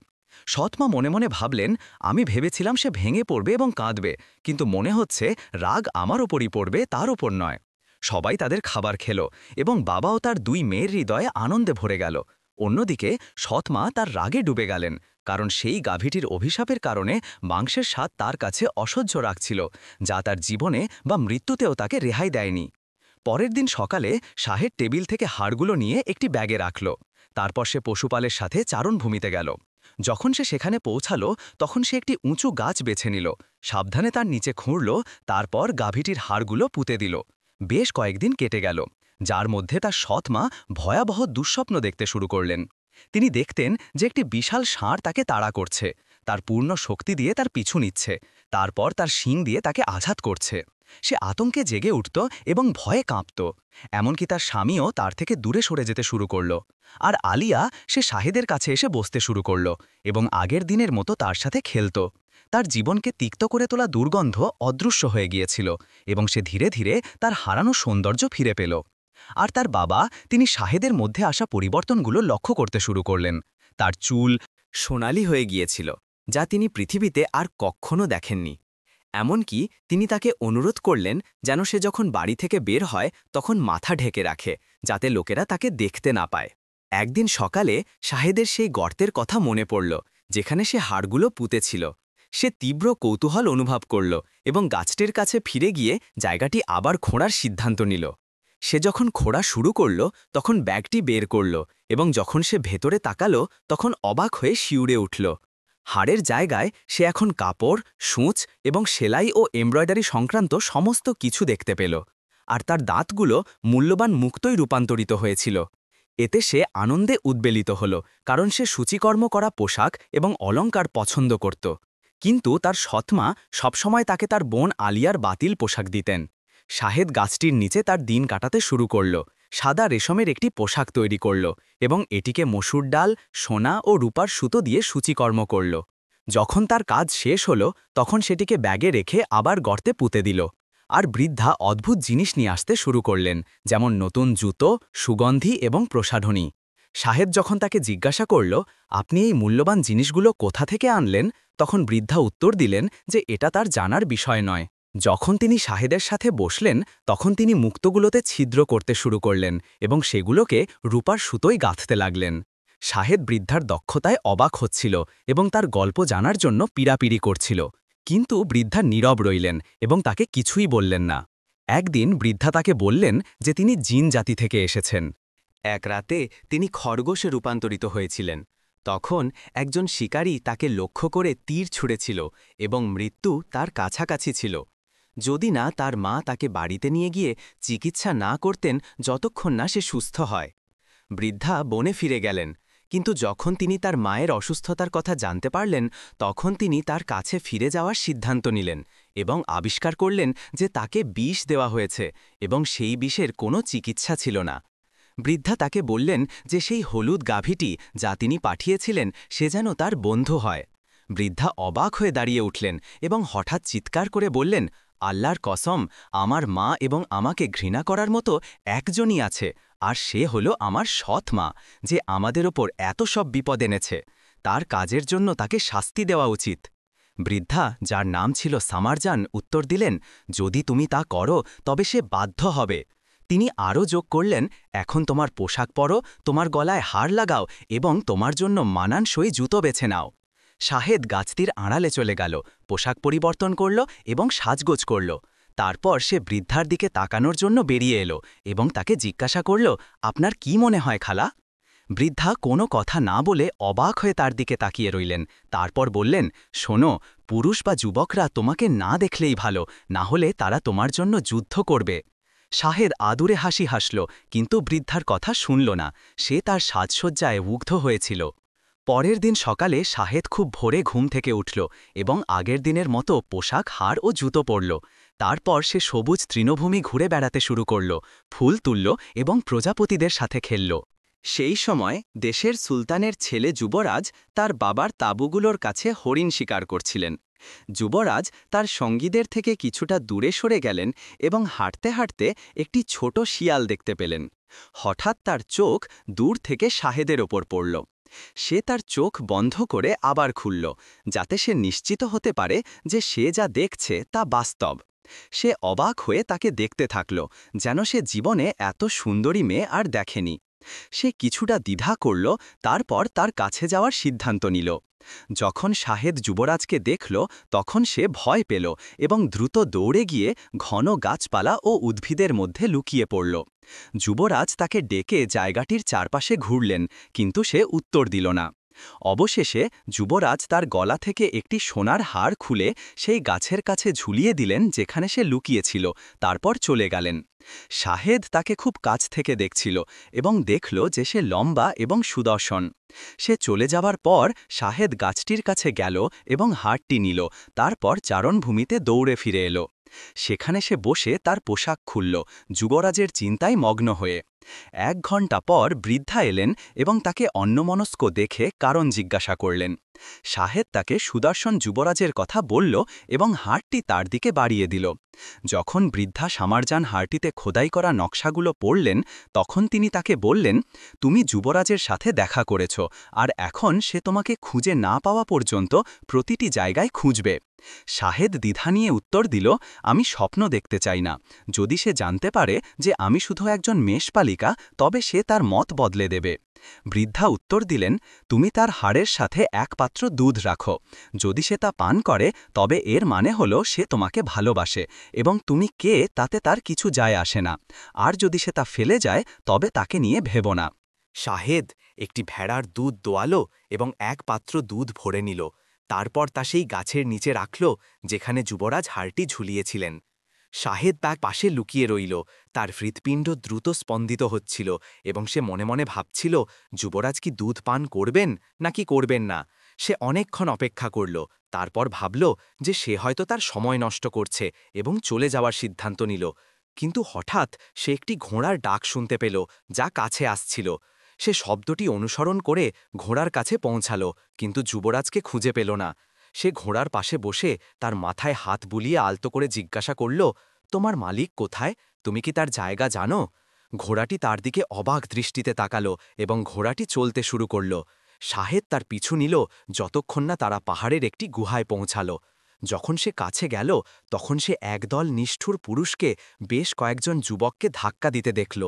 Speaker 2: সৎমা মনে মনে ভাবলেন, আমি ভেবেছিলাম সে ভেঙে পড়বে এবং কাঁদবে, কিন্তু মনে হচ্ছে রাগ আমার ওপরই পড়বে, তার ওপর নয়। সবাই তাদের খাবার খেল এবং বাবাও তার দুই মেয়ের হৃদয়ে আনন্দে ভরে গেল। অন্যদিকে সৎমা তার রাগে ডুবে গেলেন, কারণ সেই গাভীটির অভিশাপের কারণে মাংসের স্বাদ তার কাছে অসহ্য রাখছিল, যা তার জীবনে বা মৃত্যুতেও তাকে রেহাই দেয়নি। পরের দিন সকালে শাহেদ টেবিল থেকে হাড়গুলো নিয়ে একটি ব্যাগে রাখল। তারপর সে পশুপালের সাথে চারণভূমিতে গেল। যখন সে সেখানে পৌঁছালো তখন সে একটি উঁচু গাছ বেছে নিল, সাবধানে তার নিচে খুঁড়ল, তারপর গাভীটির হাড়গুলো পুঁতে দিল। বেশ কয়েকদিন কেটে গেল, যার মধ্যে তার সৎমা ভয়াবহ দুঃস্বপ্ন দেখতে শুরু করলেন। তিনি দেখতেন যে একটি বিশাল ষাঁড় তাকে তাড়া করছে, তার পূর্ণ শক্তি দিয়ে তার পিছু নিচ্ছে, তারপর তার শিং দিয়ে তাকে আঘাত করছে। সে আতঙ্কে জেগে উঠত এবং ভয়ে কাঁপত। এমনকি তার স্বামীও তার থেকে দূরে সরে যেতে শুরু করল। আর আলিয়া, সে শাহেদের কাছে এসে বসতে শুরু করল এবং আগের দিনের মতো তার সাথে খেলত। তার জীবনকে তিক্ত করে তোলা দুর্গন্ধ অদৃশ্য হয়ে গিয়েছিল এবং সে ধীরে ধীরে তার হারানো সৌন্দর্য ফিরে পেল। আর তার বাবা, তিনি শাহেদের মধ্যে আসা পরিবর্তনগুলো লক্ষ্য করতে শুরু করলেন। তার চুল সোনালি হয়ে গিয়েছিল, যা তিনি পৃথিবীতে আর কখনো দেখেননি। এমনকি তিনি তাকে অনুরোধ করলেন যেন সে যখন বাড়ি থেকে বের হয় তখন মাথা ঢেকে রাখে, যাতে লোকেরা তাকে দেখতে না পায়। একদিন সকালে শাহেদের সেই গর্তের কথা মনে পড়ল, যেখানে সে হাড়গুলো পুঁতেছিল। সে তীব্র কৌতূহল অনুভব করল এবং গাছটির কাছে ফিরে গিয়ে জায়গাটি আবার খোঁড়ার সিদ্ধান্ত নিল। সে যখন খোঁড়া শুরু করল তখন ব্যাগটি বের করল এবং যখন সে ভেতরে তাকালো তখন অবাক হয়ে শিউরে উঠল। হাড়ের জায়গায় সে এখন কাপড়, সূঁচ এবং সেলাই ও এমব্রয়ডারি সংক্রান্ত সমস্ত কিছু দেখতে পেল, আর তার দাঁতগুলো মূল্যবান মুক্তই রূপান্তরিত হয়েছিল। এতে সে আনন্দে উদ্বেলিত হল, কারণ সে সূচিকর্ম করা পোশাক এবং অলংকার পছন্দ করত। কিন্তু তার সৎমা সবসময় তাকে তার বোন আলিয়ার বাতিল পোশাক দিতেন। শাহেদ গাছটির নিচে তার দিন কাটাতে শুরু করল, সাদা রেশমের একটি পোশাক তৈরি করল এবং এটিকে মসুর ডাল, সোনা ও রূপার সুতো দিয়ে সূচিকর্ম করল। যখন তার কাজ শেষ হল তখন সেটিকে ব্যাগে রেখে আবার গর্তে পুঁতে দিল। আর বৃদ্ধা অদ্ভুত জিনিস নিয়ে আসতে শুরু করলেন, যেমন নতুন জুতো, সুগন্ধি এবং প্রসাধনী। শাহেদ যখন তাকে জিজ্ঞাসা করল, আপনি এই মূল্যবান জিনিসগুলো কোথা থেকে আনলেন, তখন বৃদ্ধা উত্তর দিলেন যে এটা তার জানার বিষয় নয়। যখন তিনি শাহেদের সাথে বসলেন তখন তিনি মুক্তগুলোতে ছিদ্র করতে শুরু করলেন এবং সেগুলোকে রূপার সুতোয় গাঁথতে লাগলেন। শাহেদ বৃদ্ধার দক্ষতায় অবাক হচ্ছিল এবং তার গল্প জানার জন্য পীড়াপিড়ি করছিল, কিন্তু বৃদ্ধা নীরব রইলেন এবং তাকে কিছুই বললেন না। একদিন বৃদ্ধা তাকে বললেন যে তিনি জিন জাতি থেকে এসেছেন। এক রাতে তিনি খরগোশে রূপান্তরিত হয়েছিলেন। তখন একজন শিকারী তাকে লক্ষ্য করে তীর ছুঁড়েছিল এবং মৃত্যু তার কাছাকাছি ছিল, যদি না তার মা তাকে বাড়িতে নিয়ে গিয়ে চিকিৎসা না করতেন যতক্ষণ না সে সুস্থ হয়। বৃদ্ধা বনে ফিরে গেলেন, কিন্তু যখন তিনি তার মায়ের অসুস্থতার কথা জানতে পারলেন তখন তিনি তার কাছে ফিরে যাওয়ার সিদ্ধান্ত নিলেন এবং আবিষ্কার করলেন যে তাকে বিষ দেওয়া হয়েছে এবং সেই বিষের কোনো চিকিৎসা ছিল না। বৃদ্ধা তাকে বললেন যে সেই হলুদ গাভীটি যা তিনি পাঠিয়েছিলেন সে যেন তার বন্ধু হয়। বৃদ্ধা অবাক হয়ে দাঁড়িয়ে উঠলেন এবং হঠাৎ চিৎকার করে বললেন, আল্লাহর কসম, আমার মা এবং আমাকে ঘৃণা করার মতো একজনই আছে, আর সে হলো আমার সৎ মা, যে আমাদের ওপর এত সব বিপদ এনেছে। তার কাজের জন্য তাকে শাস্তি দেওয়া উচিত। বৃদ্ধা, যার নাম ছিল সামারজান, উত্তর দিলেন, যদি তুমি তা করো তবে সে বাধ্য হবে। তিনি আরও যোগ করলেন, এখন তোমার পোশাক পরো, তোমার গলায় হার লাগাও এবং তোমার জন্য মানানসই জুতো বেছে নাও। শাহেদ গাছটির আড়ালে চলে গেল, পোশাক পরিবর্তন করল এবং সাজগোজ করল। তারপর সে বৃদ্ধার দিকে তাকানোর জন্য বেরিয়ে এলো এবং তাকে জিজ্ঞাসা করল, আপনার কি মনে হয় খালা? বৃদ্ধা কোনো কথা না বলে অবাক হয়ে তার দিকে তাকিয়ে রইলেন। তারপর বললেন, শোনো, পুরুষ বা যুবকরা তোমাকে না দেখলেই ভালো, না হলে তারা তোমার জন্য যুদ্ধ করবে। শাহেদ আদুরে হাসি হাসল, কিন্তু বৃদ্ধার কথা শুনল না। সে তার সাজসজ্জায় মুগ্ধ হয়েছিল। পরের দিন সকালে শাহেদ খুব ভোরে ঘুম থেকে উঠল এবং আগের দিনের মতো পোশাক, হার ও জুতো পরল। তারপর সে সবুজ তৃণভূমি ঘুরে বেড়াতে শুরু করল, ফুল তুলল এবং প্রজাপতিদের সাথে খেলল। সেই সময় দেশের সুলতানের ছেলে যুবরাজ তার বাবার তাঁবুগুলোর কাছে হরিণ শিকার করছিলেন। যুবরাজ তার সঙ্গীদের থেকে কিছুটা দূরে সরে গেলেন এবং হাঁটতে হাঁটতে একটি ছোট শিয়াল দেখতে পেলেন। হঠাৎ তার চোখ দূর থেকে শাহেদের ওপর পড়ল। সে তার চোখ বন্ধ করে আবার খুলল, যাতে সে নিশ্চিত হতে পারে যে সে যা দেখছে তা বাস্তব। সে অবাক হয়ে তাকে দেখতে থাকল, যেন সে জীবনে এত সুন্দরী মেয়ে আর দেখেনি। সে কিছুটা দ্বিধা করল, তারপর তার কাছে যাওয়ার সিদ্ধান্ত নিল। যখন শাহেদ যুবরাজকে দেখল, তখন সে ভয় পেল এবং দ্রুত দৌড়ে গিয়ে ঘন গাছপালা ও উদ্ভিদের মধ্যে লুকিয়ে পড়ল। যুবরাজ তাকে ডেকে জায়গাটির চারপাশে ঘুরলেন, কিন্তু সে উত্তর দিল না। অবশেষে যুবরাজ তার গলা থেকে একটি সোনার হার খুলে সেই গাছের কাছে ঝুলিয়ে দিলেন যেখানে সে লুকিয়েছিল, তারপর চলে গেলেন। শাহেদ তাকে খুব কাছ থেকে দেখছিল এবং দেখল যে সে লম্বা এবং সুদর্শন। সে চলে যাওয়ার পর শাহেদ গাছটির কাছে গেল এবং হারটি নিল, তারপর চারণভূমিতে দৌড়ে ফিরে এলো। সেখানে সে বসে তার পোশাক খুলল, যুবরাজের চিন্তায় মগ্ন হয়ে। 1 ঘণ্টা পর বৃদ্ধা এলেন এবং তাকে অন্যমনস্ক দেখে কারণ জিজ্ঞাসা করলেন। শাহেদ তাকে সুদর্শন যুবরাজের কথা বলল এবং হারটি তার দিকে বাড়িয়ে দিল। যখন বৃদ্ধা সামারজান হারটিতে খোদাই করা নকশাগুলো পড়লেন, তখন তিনি তাকে বললেন, তুমি যুবরাজের সাথে দেখা করেছ, আর এখন সে তোমাকে খুঁজে না পাওয়া পর্যন্ত প্রতিটি জায়গায় খুঁজবে। শাহেদ দ্বিধা নিয়ে উত্তর দিল, আমি স্বপ্ন দেখতে চাই না। যদি সে জানতে পারে যে আমি শুধু একজন মেষপালিকা, তবে সে তার মত বদলে দেবে। বৃদ্ধা উত্তর দিলেন, তুমি তার হাড়ের সাথে 1 পাত্র দুধ রাখো। যদি সে তা পান করে, তবে এর মানে হলো সে তোমাকে ভালোবাসে এবং তুমি কে তাতে তার কিছু যায় আসে না। আর যদি সে তা ফেলে যায়, তবে তাকে নিয়ে ভেবো না।
Speaker 3: শাহেদ একটি ভেড়ার দুধ দোয়ালো এবং 1 পাত্র দুধ ভরে নিল। তারপর তা সেই গাছের নিচে রাখল যেখানে যুবরাজ হারটি ঝুলিয়েছিলেন। শাহেদ ব্যাগ পাশে লুকিয়ে রইল। তার হৃৎপিণ্ড দ্রুত স্পন্দিত হচ্ছিল এবং সে মনে মনে ভাবছিল, যুবরাজ কি দুধ পান করবেন নাকি করবেন না। সে অনেকক্ষণ অপেক্ষা করল, তারপর ভাবল যে সে হয়তো তার সময় নষ্ট করছে এবং চলে যাওয়ার সিদ্ধান্ত নিল। কিন্তু হঠাৎ সে একটি ঘোড়ার ডাক শুনতে পেল, যা কাছে আসছিল। সে শব্দটি অনুসরণ করে ঘোড়ার কাছে পৌঁছাল, কিন্তু যুবরাজকে খুঁজে পেল না। সে ঘোড়ার পাশে বসে তার মাথায় হাত বুলিয়ে আলতো করে জিজ্ঞাসা করল, তোমার মালিক কোথায়? তুমি কি তার জায়গা জানো? ঘোড়াটি তার দিকে অবাক দৃষ্টিতে তাকালো এবং ঘোড়াটি চলতে শুরু করল। শাহেদ তার পিছু নিল যতক্ষণ না তারা পাহাড়ের একটি গুহায় পৌঁছাল। যখন সে কাছে গেল, তখন সে একদল নিষ্ঠুর পুরুষকে বেশ কয়েকজন যুবককে ধাক্কা দিতে দেখল।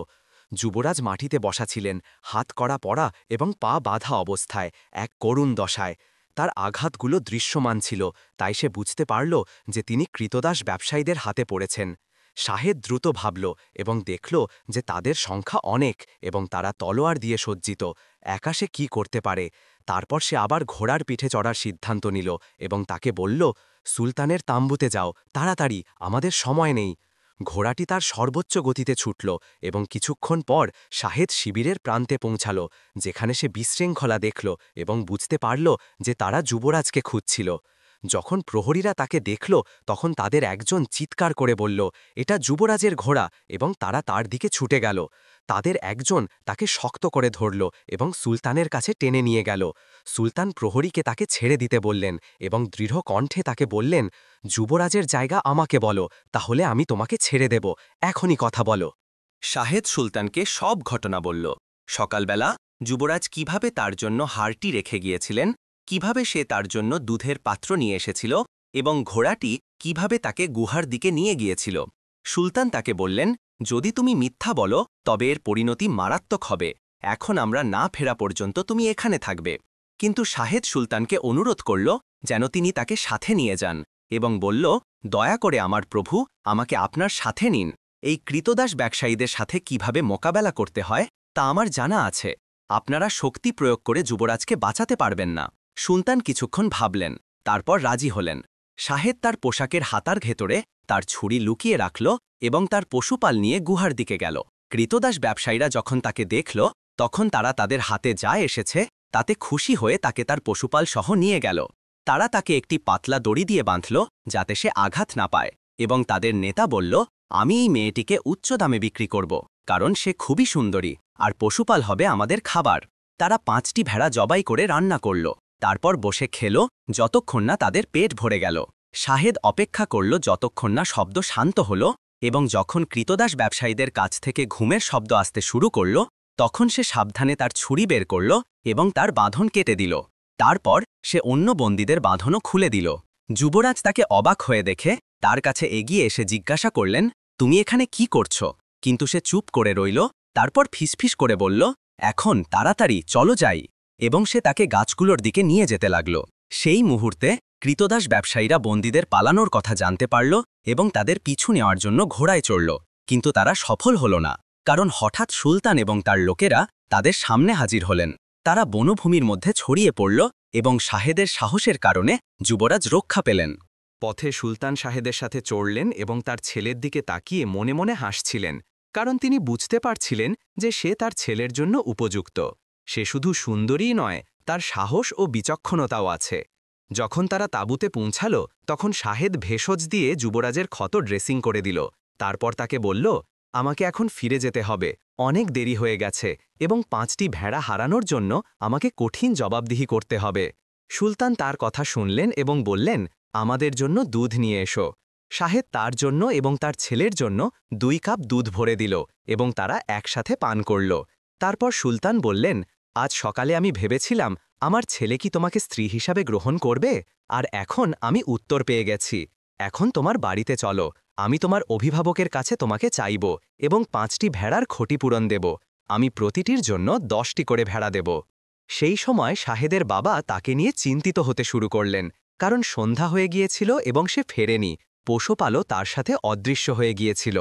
Speaker 3: যুবরাজ মাটিতে বসা ছিলেন, হাত কড়া পড়া এবং পা বাঁধা অবস্থায়, এক করুণ দশায়। তার আঘাতগুলো দৃশ্যমান ছিল, তাই সে বুঝতে পারল যে তিনি কৃতদাস ব্যবসায়ীদের হাতে পড়েছেন। শাহেদ দ্রুত ভাবল এবং দেখল যে তাদের সংখ্যা অনেক এবং তারা তলোয়ার দিয়ে সজ্জিত। একা সে কি করতে পারে? তারপর সে আবার ঘোড়ার পিঠে চড়ার সিদ্ধান্ত নিল এবং তাকে বলল, সুলতানের তাম্বুতে যাও, তাড়াতাড়ি, আমাদের সময় নেই। ঘোড়াটি তার সর্বোচ্চ গতিতে ছুটল এবং কিছুক্ষণ পর শাহেদ শিবিরের প্রান্তে পৌঁছাল, যেখানে সে বিশৃঙ্খলা দেখল এবং বুঝতে পারল যে তারা যুবরাজকে খুঁজছিল। যখন প্রহরীরা তাকে দেখল, তখন তাদের একজন চিৎকার করে বলল, এটা যুবরাজের ঘোড়া, এবং তারা তার দিকে ছুটে গেল। তাদের একজন তাকে শক্ত করে ধরল এবং সুলতানের কাছে টেনে নিয়ে গেল। সুলতান প্রহরীকে তাকে ছেড়ে দিতে বললেন এবং দৃঢ় কণ্ঠে তাকে বললেন, যুবরাজের জায়গা আমাকে বলো, তাহলে আমি তোমাকে ছেড়ে দেব। এখনই কথা বলো।
Speaker 1: শাহেদ সুলতানকে সব ঘটনা বলল। সকালবেলা যুবরাজ কিভাবে তার জন্য হারটি রেখে গিয়েছিলেন, কিভাবে সে তার জন্য দুধের পাত্র নিয়ে এসেছিল এবং ঘোড়াটি কিভাবে তাকে গুহার দিকে নিয়ে গিয়েছিল। সুলতান তাকে বললেন, যদি তুমি মিথ্যা বলো তবে এর পরিণতি মারাত্মক হবে। এখন আমরা না ফেরা পর্যন্ত তুমি এখানে থাকবে। কিন্তু শাহেদ সুলতানকে অনুরোধ করল যেন তিনি তাকে সাথে নিয়ে যান এবং বলল,
Speaker 3: দয়া করে আমার প্রভু আমাকে আপনার সাথে নিন। এই কৃতদাস ব্যবসায়ীদের সাথে কিভাবে মোকাবেলা করতে হয় তা আমার জানা আছে। আপনারা শক্তি প্রয়োগ করে যুবরাজকে বাঁচাতে পারবেন না। সুলতান কিছুক্ষণ ভাবলেন, তারপর রাজি হলেন। শাহেদ তার পোশাকের হাতার ভেতরে তার ছুরি লুকিয়ে রাখল এবং তার পশুপাল নিয়ে গুহার দিকে গেল। কৃতদাস ব্যবসায়ীরা যখন তাকে দেখল, তখন তারা তাদের হাতে যা এসেছে তাতে খুশি হয়ে তাকে তার পশুপাল সহ নিয়ে গেল। তারা তাকে একটি পাতলা দড়ি দিয়ে বাঁধল যাতে সে আঘাত না পায়, এবং তাদের নেতা বলল, আমি এই মেয়েটিকে উচ্চ দামে বিক্রি করব, কারণ সে খুবই সুন্দরী আর পশুপাল হবে আমাদের খাবার। তারা 5টি ভেড়া জবাই করে রান্না করল, তারপর বসে খেল যতক্ষণ না তাদের পেট ভরে গেল। শাহেদ অপেক্ষা করল যতক্ষণ না শব্দ শান্ত হল, এবং যখন কৃতদাস ব্যবসায়ীদের কাছ থেকে ঘুমের শব্দ আসতে শুরু করল, তখন সে সাবধানে তার ছুরি বের করল এবং তার বাঁধন কেটে দিল। তারপর সে অন্য বন্দীদের বাঁধনও খুলে দিল। যুবরাজ তাকে অবাক হয়ে দেখে তার কাছে এগিয়ে এসে জিজ্ঞাসা করলেন, তুমি এখানে কি করছ? কিন্তু সে চুপ করে রইল। তারপর ফিসফিস করে বলল, এখন তাড়াতাড়ি চলো যাই, এবং সে তাকে গাছগুলোর দিকে নিয়ে যেতে লাগল। সেই মুহূর্তে কৃতদাস ব্যবসায়ীরা বন্দীদের পালানোর কথা জানতে পারল এবং তাদের পিছু নেওয়ার জন্য ঘোড়ায় চড়ল, কিন্তু তারা সফল হল না, কারণ হঠাৎ সুলতান এবং তার লোকেরা তাদের সামনে হাজির হলেন। তারা বনভূমির মধ্যে ছড়িয়ে পড়ল এবং শাহেদের সাহসের কারণে যুবরাজ রক্ষা পেলেন। পথে সুলতান শাহেদের সাথে চড়লেন এবং তার ছেলের দিকে তাকিয়ে মনে মনে হাসছিলেন, কারণ তিনি বুঝতে পারছিলেন যে সে তার ছেলের জন্য উপযুক্ত। সে শুধু সুন্দরীই নয়, তার সাহস ও বিচক্ষণতাও আছে। যখন তারা তাঁবুতে পৌঁছাল, তখন শাহেদ ভেষজ দিয়ে যুবরাজের ক্ষত ড্রেসিং করে দিল। তারপর তাকে বলল, আমাকে এখন ফিরে যেতে হবে, অনেক দেরি হয়ে গেছে, এবং 5টি ভেড়া হারানোর জন্য আমাকে কঠিন জবাবদিহি করতে হবে। সুলতান তার কথা শুনলেন এবং বললেন, আমাদের জন্য দুধ নিয়ে এসো। শাহেদ তার জন্য এবং তার ছেলের জন্য 2 কাপ দুধ ভরে দিল এবং তারা একসাথে পান করল। তারপর সুলতান বললেন, আজ সকালে আমি ভেবেছিলাম আমার ছেলে কি তোমাকে স্ত্রী হিসাবে গ্রহণ করবে, আর এখন আমি উত্তর পেয়ে গেছি। এখন তোমার বাড়িতে চলো, আমি তোমার অভিভাবকের কাছে তোমাকে চাইব এবং 5টি ভেড়ার ক্ষতিপূরণ দেব। আমি প্রতিটির জন্য 10টি করে ভেড়া দেব। সেই সময় শাহেদের বাবা তাকে নিয়ে চিন্তিত হতে শুরু করলেন, কারণ সন্ধ্যা হয়ে গিয়েছিল এবং সে ফেরেনি। পশুপালও তার সাথে অদৃশ্য হয়ে গিয়েছিল।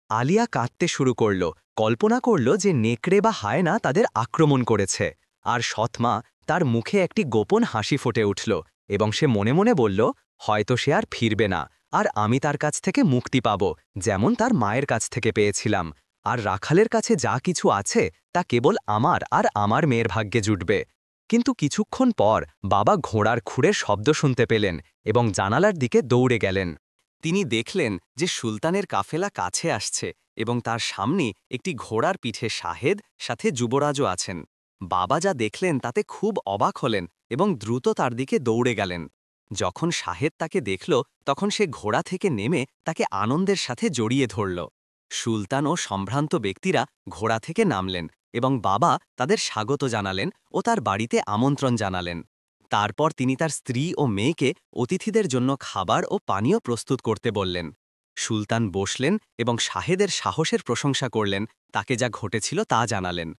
Speaker 3: আলিয়া কাঁদতে শুরু করল, কল্পনা করল যে নেকড়ে বা হায়না তাদের আক্রমণ করেছে, আর সৎমা তার মুখে একটি গোপন হাসি ফুটে উঠল, এবং সে মনে মনে বলল, হয়তো সে আর ফিরবে না, আর আমি তার কাছ থেকে মুক্তি পাব, যেমন তার মায়ের কাছ থেকে পেয়েছিলাম। আর রাখালের কাছে যা কিছু আছে তা কেবল আমার আর আমার মেয়ের ভাগ্যে জুটবে। কিন্তু কিছুক্ষণ পর বাবা ঘোড়ার খুঁড়ের শব্দ শুনতে পেলেন এবং জানালার দিকে দৌড়ে গেলেন। তিনি দেখলেন যে সুলতানের কাফেলা কাছে আসছে এবং তার সামনে একটি ঘোড়ার পিঠে শাহেদ সাথে যুবরাজও আছেন। বাবা যা দেখলেন তাতে খুব অবাক হলেন এবং দ্রুত তার দিকে দৌড়ে গেলেন। যখন শাহেদ তাকে দেখল, তখন সে ঘোড়া থেকে নেমে তাকে আনন্দের সাথে জড়িয়ে ধরল। সুলতান ও সম্ভ্রান্ত ব্যক্তিরা ঘোড়া থেকে নামলেন এবং বাবা তাদের স্বাগত জানালেন ও তার বাড়িতে আমন্ত্রণ জানালেন। তারপর তিনি তার স্ত্রী ও মেয়েকে অতিথিদের জন্য খাবার ও পানীয় প্রস্তুত করতে বললেন। সুলতান বসলেন এবং শাহেদের সাহসের প্রশংসা করলেন, তাকে যা ঘটেছিল তা জানালেন।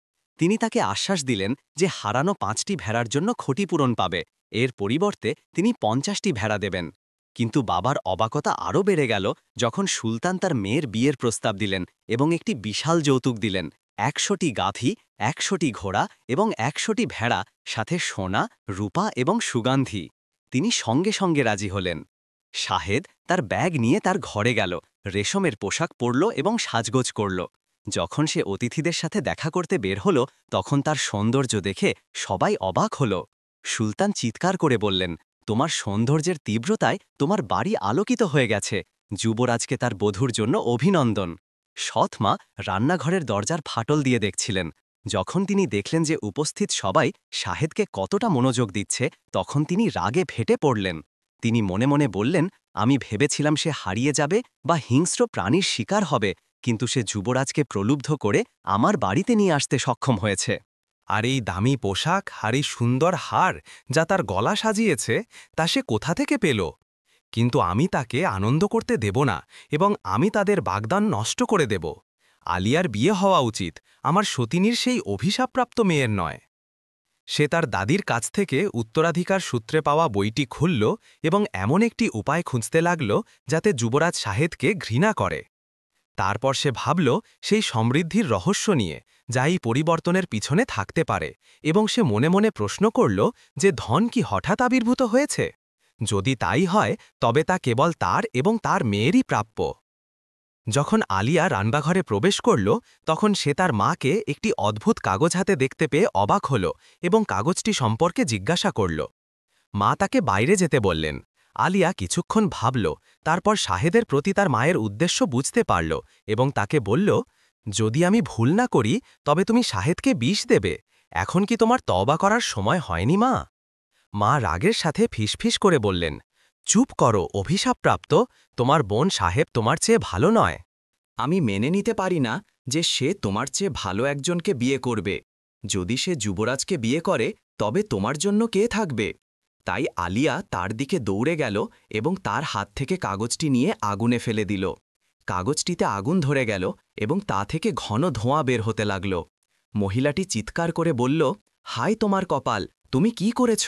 Speaker 3: তিনি তাকে আশ্বাস দিলেন যে হারানো 5টি ভেড়ার জন্য ক্ষতিপূরণ পাবে, এর পরিবর্তে তিনি 50টি ভেড়া দেবেন। কিন্তু বাবার অবাকতা আরও বেড়ে গেল যখন সুলতান তার মেয়ের বিয়ের প্রস্তাব দিলেন এবং একটি বিশাল যৌতুক দিলেন, 100টি গাভী, 100টি ঘোড়া এবং 100টি ভেড়া, সাথে সোনা, রূপা এবং সুগন্ধি। তিনি সঙ্গে সঙ্গে রাজি হলেন। শাহেদ তার ব্যাগ নিয়ে তার ঘরে গেল, রেশমের পোশাক পরল এবং সাজগোজ করল। যখন সে অতিথিদের সাথে দেখা করতে বের হল, তখন তার সৌন্দর্য দেখে সবাই অবাক হল। সুলতান চিৎকার করে বললেন, তোমার সৌন্দর্যের তীব্রতায় তোমার বাড়ি আলোকিত হয়ে গেছে। যুবরাজকে তার বধূর জন্য অভিনন্দন। সৎমা রান্নাঘরের দরজার ফাটল দিয়ে দেখছিলেন। যখন তিনি দেখলেন যে উপস্থিত সবাই শাহেদকে কতটা মনোযোগ দিচ্ছে, তখন তিনি রাগে ফেটে পড়লেন। তিনি মনে মনে বললেন, আমি ভেবেছিলাম সে হারিয়ে যাবে বা হিংস্র প্রাণীর শিকার হবে, কিন্তু সে যুবরাজকে প্রলুব্ধ করে আমার বাড়িতে নিয়ে আসতে সক্ষম হয়েছে।
Speaker 4: আর এই দামি পোশাক আর এই সুন্দর হার যা তার গলা সাজিয়েছে, তা সে কোথা থেকে পেল? কিন্তু আমি তাকে আনন্দ করতে দেব না এবং আমি তাদের বাগদান নষ্ট করে দেব। আলিয়ার বিয়ে হওয়া উচিত, আমার সতিনীর সেই অভিশাপপ্রাপ্ত মেয়ের নয়। সে তার দাদির কাছ থেকে উত্তরাধিকার সূত্রে পাওয়া বইটি খুলল এবং এমন একটি উপায় খুঁজতে লাগল যাতে যুবরাজ শাহেদকে ঘৃণা করে। তারপর সে ভাবল সেই সমৃদ্ধির রহস্য নিয়ে, যা এই পরিবর্তনের পিছনে থাকতে পারে, এবং সে মনে মনে প্রশ্ন করল যে ধন কি হঠাৎ আবির্ভূত হয়েছে? যদি তাই হয় তবে তা কেবল তার এবং তার মেয়েরই প্রাপ্য। যখন আলিয়া রান্নাঘরে প্রবেশ করল তখন সে তার মাকে একটি অদ্ভুত কাগজ হাতে দেখতে পেয়ে অবাক হল এবং কাগজটি সম্পর্কে জিজ্ঞাসা করল। মা তাকে বাইরে যেতে বললেন। আলিয়া কিছুক্ষণ ভাবল, তারপর শাহেদের প্রতি তার মায়ের উদ্দেশ্য বুঝতে পারল এবং তাকে বলল, যদি আমি ভুল না করি তবে তুমি শাহেদকে বিষ দেবে। এখন কি তোমার তওবা করার সময় হয়নি মা? মা রাগের সাথে ফিসফিস করে বললেন, চুপ করো অভিশাপপ্রাপ্ত, তোমার বোন সাহেব তোমার চেয়ে ভালো নয়।
Speaker 2: আমি মেনে নিতে পারি না যে সে তোমার চেয়ে ভালো একজনকে বিয়ে করবে। যদি সে যুবরাজকে বিয়ে করে তবে তোমার জন্য কে থাকবে? তাই আলিয়া তার দিকে দৌড়ে গেল এবং তার হাত থেকে কাগজটি নিয়ে আগুনে ফেলে দিল। কাগজটিতে আগুন ধরে গেল এবং তা থেকে ঘন ধোঁয়া বের হতে লাগল। মহিলাটি চিৎকার করে বলল, হায় তোমার কপাল, তুমি কি করেছ?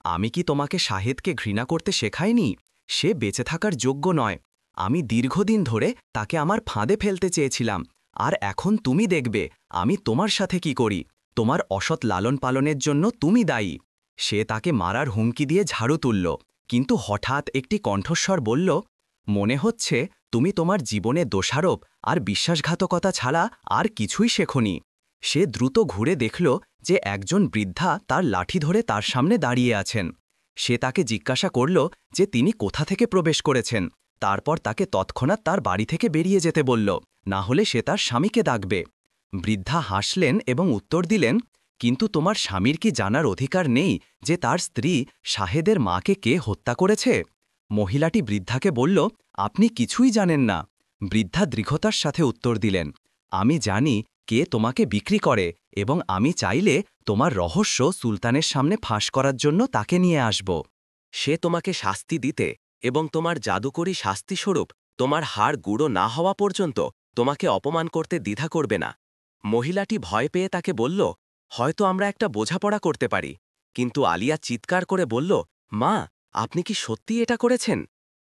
Speaker 2: আমি কি তোমাকে শাহেদকে ঘৃণা করতে শেখাইনি? সে বেঁচে থাকার যোগ্য নয়। আমি দীর্ঘদিন ধরে তাকে আমার ফাঁদে ফেলতে চেয়েছিলাম, আর এখন তুমি দেখবে আমি তোমার সাথে কি করি। তোমার অসৎ লালন পালনের জন্য তুমি দায়ী। সে তাকে মারার হুমকি দিয়ে ঝাড়ু তুলল, কিন্তু হঠাৎ একটি কণ্ঠস্বর বলল, মনে হচ্ছে তুমি তোমার জীবনে দোষারোপ আর বিশ্বাসঘাতকতা ছাড়া আর কিছুই শেখোনি। সে দ্রুত ঘুরে দেখল যে একজন বৃদ্ধা তার লাঠি ধরে তার সামনে দাঁড়িয়ে আছেন। সে তাকে জিজ্ঞাসা করল যে তিনি কোথা থেকে প্রবেশ করেছেন। তারপর তাকে তৎক্ষণাৎ তার বাড়ি থেকে বেরিয়ে যেতে বলল, না হলে সে তার স্বামীকে ডাকবে। বৃদ্ধা হাসলেন এবং উত্তর দিলেন, কিন্তু তোমার স্বামীর কি জানার অধিকার নেই যে তার স্ত্রী শাহেদের মাকে কে হত্যা করেছে? মহিলাটি বৃদ্ধাকে বলল, আপনি কিছুই জানেন না। বৃদ্ধা দৃঢ়তার সাথে উত্তর দিলেন, আমি জানি কে তোমাকে বিক্রি করে এবং আমি চাইলে তোমার রহস্য সুলতানের সামনে ফাঁস করার জন্য তাকে নিয়ে আসব। সে তোমাকে শাস্তি দিতে এবং তোমার জাদুকরী শাস্তিস্বরূপ তোমার হাড় গুঁড়ো না হওয়া পর্যন্ত তোমাকে অপমান করতে দ্বিধা করবে না। মহিলাটি ভয় পেয়ে তাকে বলল, হয়তো আমরা একটা বোঝাপড়া করতে পারি। কিন্তু আলিয়া চিৎকার করে বলল, মা, আপনি কি সত্যি এটা করেছেন?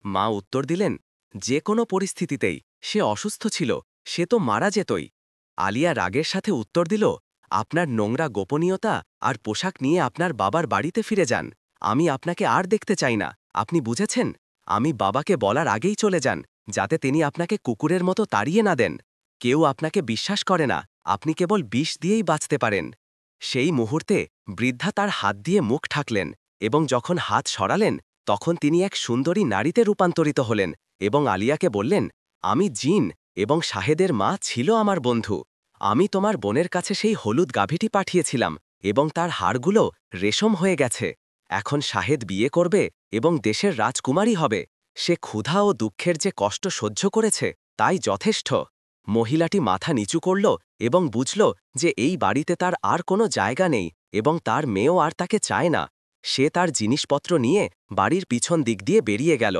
Speaker 2: মা উত্তর দিলেন, যে কোনো পরিস্থিতিতেই সে অসুস্থ ছিল, সে তো মারা যেতই। আলিয়া রাগের সাথে উত্তর দিল, আপনার নোংরা গোপনীয়তা আর পোশাক নিয়ে আপনার বাবার বাড়িতে ফিরে যান। আমি আপনাকে আর দেখতে চাই না। আপনি বুঝেছেন? আমি বাবাকে বলার আগেই চলে যান, যাতে তিনি আপনাকে কুকুরের মতো তাড়িয়ে না দেন। কেউ আপনাকে বিশ্বাস করে না, আপনি কেবল বিষ দিয়েই বাঁচতে পারেন। সেই মুহূর্তে বৃদ্ধা তার হাত দিয়ে মুখ ঢাকলেন এবং যখন হাত সরালেন তখন তিনি এক সুন্দরী নারীতে রূপান্তরিত হলেন এবং আলিয়াকে বললেন, আমি জিন এবং শাহেদের মা ছিল আমার বন্ধু। আমি তোমার বোনের কাছে সেই হলুদ গাভীটি পাঠিয়েছিলাম এবং তার হাড়গুলো রেশম হয়ে গেছে। এখন শাহেদ বিয়ে করবে এবং দেশের রাজকুমারী হবে। সে ক্ষুধা ও দুঃখের যে কষ্ট সহ্য করেছে তাই যথেষ্ট। মহিলাটি মাথা নিচু করল এবং বুঝল যে এই বাড়িতে তার আর কোনো জায়গা নেই এবং তার মেয়েও আর তাকে চায় না। সে তার জিনিসপত্র নিয়ে বাড়ির পিছন দিক দিয়ে বেরিয়ে গেল,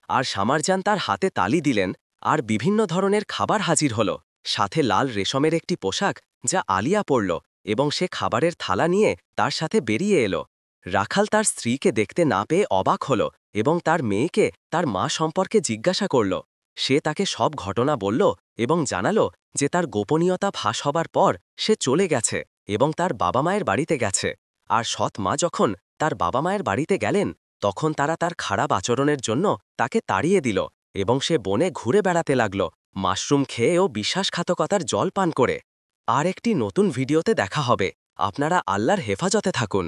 Speaker 2: আর সামারজান তার হাতে তালি দিলেন, আর বিভিন্ন ধরনের খাবার হাজির হল, সাথে লাল রেশমের একটি পোশাক যা আলিয়া পরল, এবং সে খাবারের থালা নিয়ে তার সাথে বেরিয়ে এলো। রাখাল তার স্ত্রীকে দেখতে না পেয়ে অবাক হল এবং তার মেয়েকে তার মা সম্পর্কে জিজ্ঞাসা করল। সে তাকে সব ঘটনা বলল এবং জানালো যে তার গোপনীয়তা ফাঁস হবার পর সে চলে গেছে এবং তার বাবা মায়ের বাড়িতে গেছে। আর সৎ মা যখন তার বাবা মায়ের বাড়িতে গেলেন তখন তারা তার খারাপ আচরণের জন্য তাকে তাড়িয়ে দিল এবং সে বনে ঘুরে বেড়াতে লাগল, মাশরুম খেয়ে ও বিশ্বাসঘাতকতার জল পান করে। আর একটি নতুন ভিডিওতে দেখা হবে। আপনারা আল্লাহর হেফাজতে থাকুন।